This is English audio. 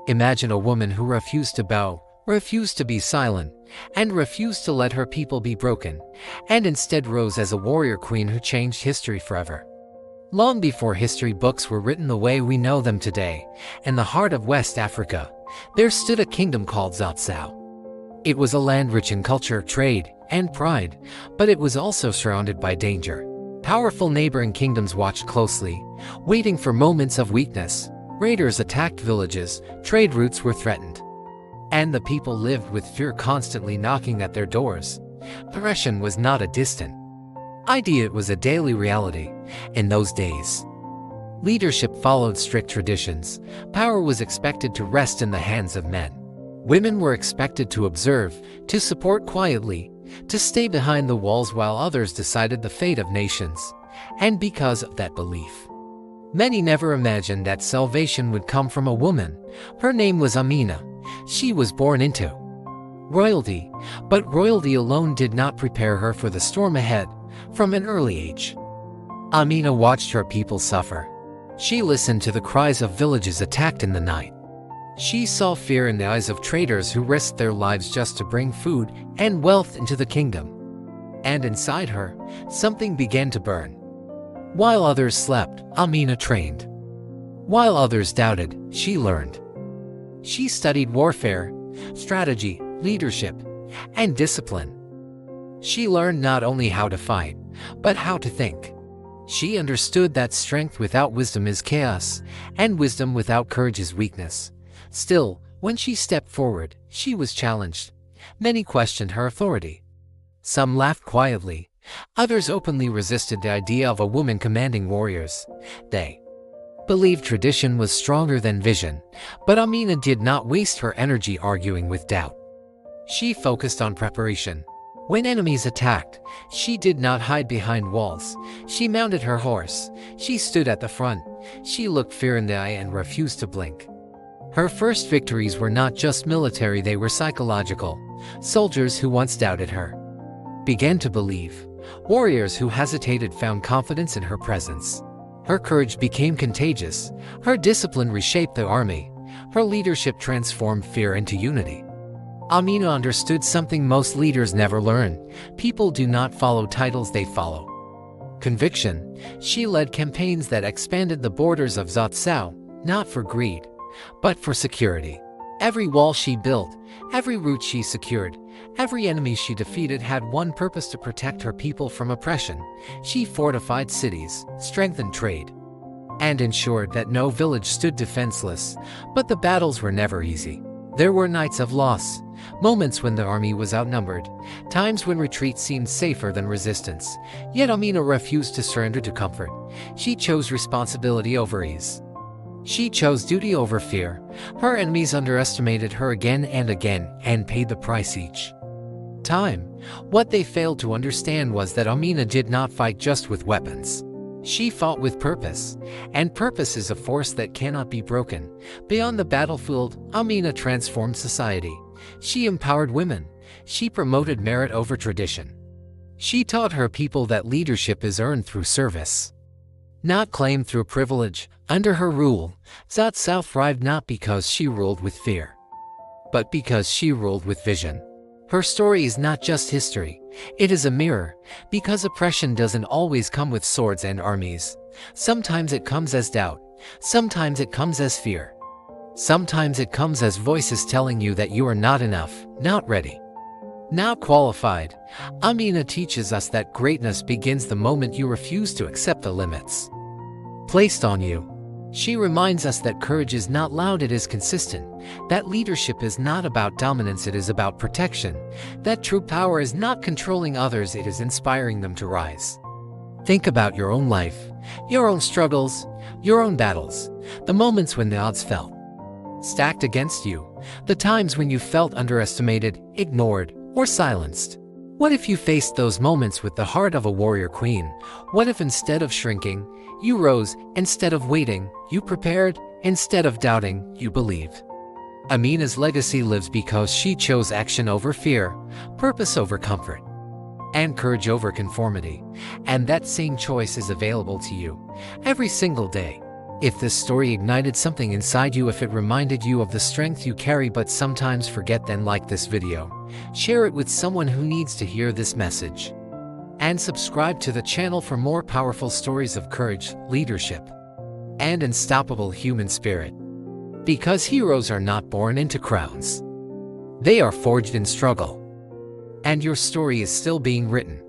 Imagine a woman who refused to bow, refused to be silent, and refused to let her people be broken, and instead rose as a warrior queen who changed history forever. Long before history books were written the way we know them today, in the heart of West Africa, there stood a kingdom called Zotsao. It was a land rich in culture, trade, and pride, but it was also surrounded by danger. Powerful neighboring kingdoms watched closely, waiting for moments of weakness. Raiders attacked villages, trade routes were threatened, and the people lived with fear constantly knocking at their doors. Oppression was not a distant idea, it was a daily reality. In those days, leadership followed strict traditions. Power was expected to rest in the hands of men. Women were expected to observe, to support quietly, to stay behind the walls while others decided the fate of nations. And because of that belief, many never imagined that salvation would come from a woman. Her name was Amina. She was born into royalty, but royalty alone did not prepare her for the storm ahead. From an early age, Amina watched her people suffer. She listened to the cries of villages attacked in the night. She saw fear in the eyes of traders who risked their lives just to bring food and wealth into the kingdom. And inside her, something began to burn. While others slept, Amina trained. While others doubted, she learned. She studied warfare, strategy, leadership, and discipline. She learned not only how to fight, but how to think. She understood that strength without wisdom is chaos, and wisdom without courage is weakness. Still, when she stepped forward, she was challenged. Many questioned her authority. Some laughed quietly. Others openly resisted the idea of a woman commanding warriors. They believed tradition was stronger than vision, but Amina did not waste her energy arguing with doubt. She focused on preparation. When enemies attacked, she did not hide behind walls. She mounted her horse. She stood at the front. She looked fear in the eye and refused to blink. Her first victories were not just military, they were psychological. Soldiers who once doubted her began to believe. Warriors who hesitated found confidence in her presence. Her courage became contagious. Her discipline reshaped the army. Her leadership transformed fear into unity. Amina understood something most leaders never learn. People do not follow titles, they follow conviction. She led campaigns that expanded the borders of Zotsao, not for greed, but for security. Every wall she built, every route she secured, every enemy she defeated had one purpose: to protect her people from oppression. She fortified cities, strengthened trade, and ensured that no village stood defenseless. But the battles were never easy. There were nights of loss, moments when the army was outnumbered, times when retreat seemed safer than resistance. Yet Amina refused to surrender to comfort. She chose responsibility over ease. She chose duty over fear. Her enemies underestimated her again and again and paid the price each time. What they failed to understand was that Amina did not fight just with weapons. She fought with purpose, and purpose is a force that cannot be broken. Beyond the battlefield, Amina transformed society. She empowered women. She promoted merit over tradition. She taught her people that leadership is earned through service, not claimed through privilege. Under her rule, Zotsao thrived not because she ruled with fear, but because she ruled with vision. Her story is not just history, it is a mirror, because oppression doesn't always come with swords and armies. Sometimes it comes as doubt, sometimes it comes as fear. Sometimes it comes as voices telling you that you are not enough, not ready, not qualified. Amina teaches us that greatness begins the moment you refuse to accept the limits placed on you. She reminds us that courage is not loud, it is consistent. That leadership is not about dominance, it is about protection. That true power is not controlling others, it is inspiring them to rise. Think about your own life, your own struggles, your own battles, the moments when the odds felt stacked against you, the times when you felt underestimated, ignored, or silenced. What if you faced those moments with the heart of a warrior queen? What if instead of shrinking, you rose? Instead of waiting, you prepared? Instead of doubting, you believed? Amina's legacy lives because she chose action over fear, purpose over comfort, and courage over conformity. And that same choice is available to you every single day. If this story ignited something inside you, if it reminded you of the strength you carry but sometimes forget, then like this video, share it with someone who needs to hear this message. And subscribe to the channel for more powerful stories of courage, leadership, and unstoppable human spirit. Because heroes are not born into crowns. They are forged in struggle. And your story is still being written.